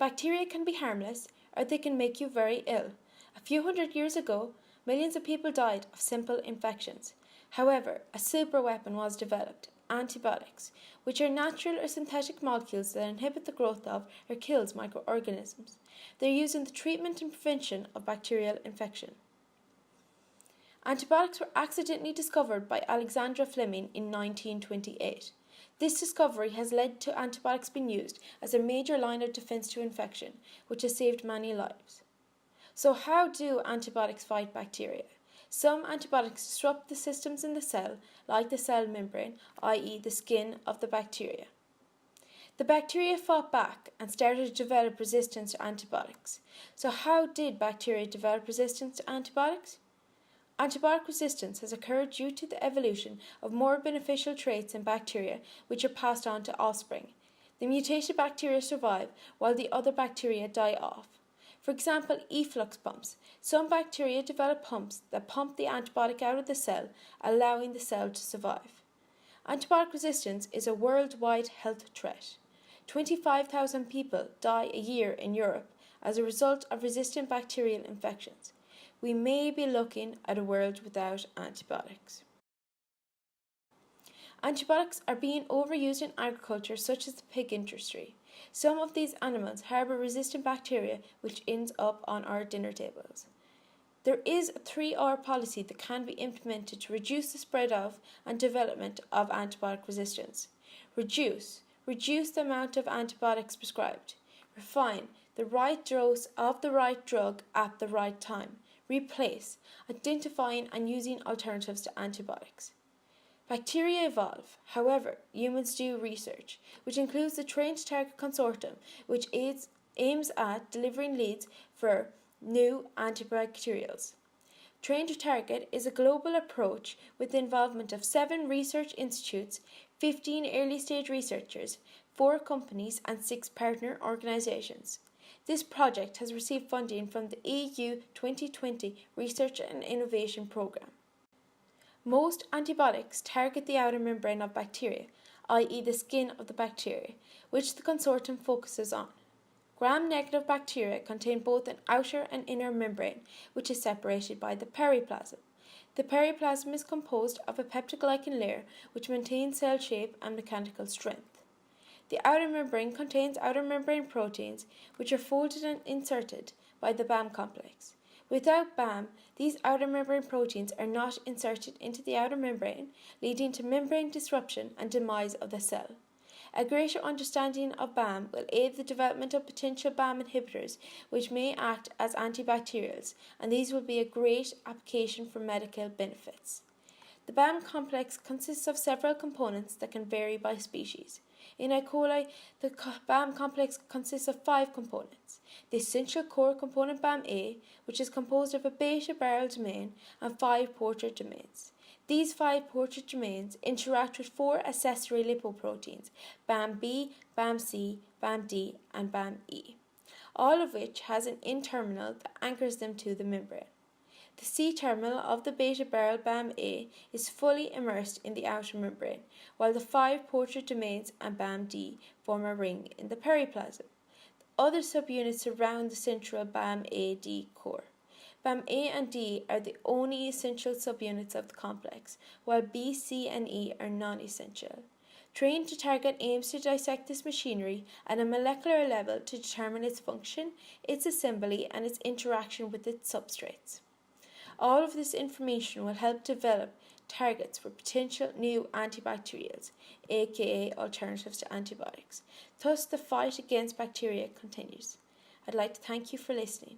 Bacteria can be harmless, or they can make you very ill. A few hundred years ago, millions of people died of simple infections. However, a superweapon was developed, antibiotics, which are natural or synthetic molecules that inhibit the growth of or kills microorganisms. They are used in the treatment and prevention of bacterial infection. Antibiotics were accidentally discovered by Alexandra Fleming in 1928. This discovery has led to antibiotics being used as a major line of defense to infection, which has saved many lives. So how do antibiotics fight bacteria? Some antibiotics disrupt the systems in the cell, like the cell membrane, i.e. the skin of the bacteria. The bacteria fought back and started to develop resistance to antibiotics. So how did bacteria develop resistance to antibiotics? Antibiotic resistance has occurred due to the evolution of more beneficial traits in bacteria which are passed on to offspring. The mutated bacteria survive while the other bacteria die off. For example, efflux pumps. Some bacteria develop pumps that pump the antibiotic out of the cell, allowing the cell to survive. Antibiotic resistance is a worldwide health threat. 25,000 people die a year in Europe as a result of resistant bacterial infections. We may be looking at a world without antibiotics. Antibiotics are being overused in agriculture, such as the pig industry. Some of these animals harbour resistant bacteria, which ends up on our dinner tables. There is a 3R policy that can be implemented to reduce the spread of and development of antibiotic resistance. Reduce the amount of antibiotics prescribed. Refine the right dose of the right drug at the right time. Replace, identifying and using alternatives to antibiotics. Bacteria evolve. However, humans do research, which includes the Train2Target consortium, which aims at delivering leads for new antibacterials. Train2Target is a global approach with the involvement of 7 research institutes, 15 early-stage researchers, 4 companies and 6 partner organisations. This project has received funding from the EU 2020 Research and Innovation Programme. Most antibiotics target the outer membrane of bacteria, i.e. the skin of the bacteria, which the consortium focuses on. Gram-negative bacteria contain both an outer and inner membrane, which is separated by the periplasm. The periplasm is composed of a peptidoglycan layer which maintains cell shape and mechanical strength. The outer membrane contains outer membrane proteins which are folded and inserted by the BAM complex. Without BAM, these outer membrane proteins are not inserted into the outer membrane, leading to membrane disruption and demise of the cell. A greater understanding of BAM will aid the development of potential BAM inhibitors which may act as antibacterials, and these will be a great application for medical benefits. The BAM complex consists of several components that can vary by species. In E. coli, the BAM complex consists of 5 components. The essential core component BAM-A, which is composed of a beta-barrel domain and 5 porter domains. These 5 porter domains interact with 4 accessory lipoproteins, BAM-B, BAM-C, BAM-D and BAM-E, all of which has an N-terminal that anchors them to the membrane. The C-terminal of the beta-barrel BAM-A is fully immersed in the outer membrane, while the 5 porter domains and BAM-D form a ring in the periplasm. The other subunits surround the central BAM-A-D core. BAM-A and D are the only essential subunits of the complex, while B, C and E are non-essential. Train2Target aims to dissect this machinery at a molecular level to determine its function, its assembly and its interaction with its substrates. All of this information will help develop targets for potential new antibacterials, aka alternatives to antibiotics. Thus, the fight against bacteria continues. I'd like to thank you for listening.